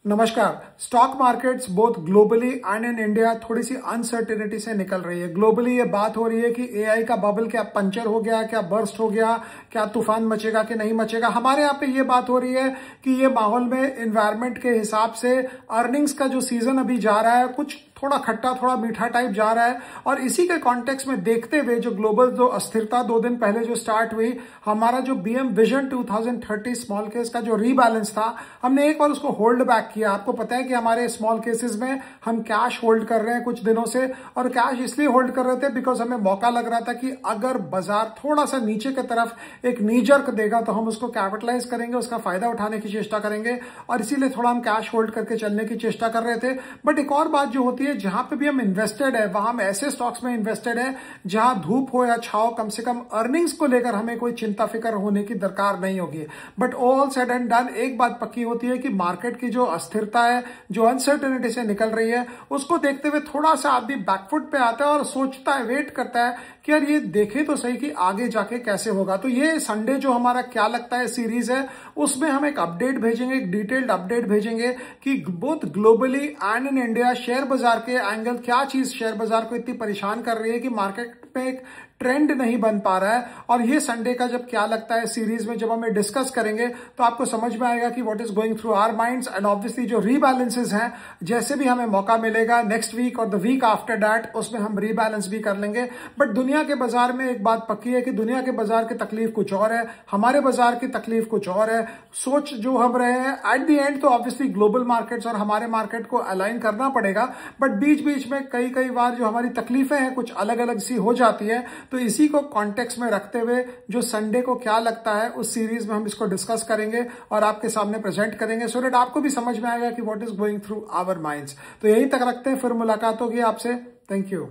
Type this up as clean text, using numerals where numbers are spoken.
नमस्कार। Stock markets both globally and in India थोड़ी सी uncertainty से निकल रही है। ग्लोबली ये बात हो रही है कि एआई का बबल क्या पंचर हो गया, क्या बर्स्ट हो गया, क्या तूफान मचेगा कि नहीं मचेगा। हमारे यहाँ पे ये बात हो रही है कि ये माहौल में एनवायरनमेंट के हिसाब से अर्निंग्स का जो सीजन अभी जा रहा है कुछ थोड़ा खट्टा थोड़ा मीठा टाइप जा रहा है। और इसी के कॉन्टेक्स्ट में देखते हुए जो ग्लोबल जो अस्थिरता 2 दिन पहले जो स्टार्ट हुई, हमारा जो बीएम विजन 2030 स्मॉल केस का जो रीबैलेंस था, हमने एक बार उसको होल्ड बैक किया। आपको पता है कि हमारे स्मॉल केसेस में हम कैश होल्ड कर रहे हैं कुछ दिनों से, और कैश इसलिए होल्ड कर रहे थे बिकॉज हमें मौका लग रहा था कि अगर बाजार थोड़ा सा नीचे की तरफ एक नी जर्क देगा तो हम उसको कैपिटलाइज करेंगे, उसका फायदा उठाने की चेष्टा करेंगे, और इसीलिए थोड़ा हम कैश होल्ड करके चलने की चेष्टा कर रहे थे। बट एक और बात जो होती है, जहां पे भी हम इन्वेस्टेड है वहां हम ऐसे स्टॉक्स में इन्वेस्टेड है जहां धूप हो या छाव, कम से कम अर्निंग्स को लेकर हमें कोई चिंता फिक्र होने की दरकार नहीं होगी। But all said and done एक बात पक्की होती है कि मार्केट की जो अस्थिरता है, जो अनसर्टेनिटी से निकल रही है, उसको देखते हुए थोड़ा सा आदमी बैकफुट पे आता है और सोचता है, वेट करता है कि यार ये देखे तो सही कि आगे जाके कैसे होगा। तो ये संडे जो हमारा क्या लगता है सीरीज है, उसमें हम एक अपडेट भेजेंगे, एक डिटेल्ड अपडेट भेजेंगे कि both globally and in India share बाजार के एंगल क्या चीज शेयर बाजार को इतनी परेशान कर रही है कि मार्केट में एक ट्रेंड नहीं बन पा रहा है। और ये संडे का जब क्या लगता है सीरीज में जब हम डिस्कस करेंगे तो आपको समझ में आएगा कि what is going through our minds. And obviously जो रीबैलेंसेस हैं, जैसे भी हमें मौका मिलेगा नेक्स्ट वीक और द वीक आफ्टर दैट, उसमें हम रीबैलेंस भी कर लेंगे। बट दुनिया के बाजार में एक बात पक्की है कि दुनिया के बाजार की तकलीफ कुछ और है, हमारे बाजार की तकलीफ कुछ और है। सोच जो हम रहे हैं एट द एंड तो ऑब्वियसली ग्लोबल मार्केट्स और हमारे मार्केट को अलाइन करना पड़ेगा, बट बीच बीच में कई बार जो हमारी तकलीफें हैं कुछ अलग अलग सी हो जाती है। तो इसी को कॉन्टेक्स्ट में रखते हुए जो संडे को क्या लगता है उस सीरीज में हम इसको डिस्कस करेंगे और आपके सामने प्रेजेंट करेंगे, सो दैट आपको भी समझ में आएगा कि what is going through our minds. तो यहीं तक रखते हैं, फिर मुलाकात होगी आपसे। Thank you.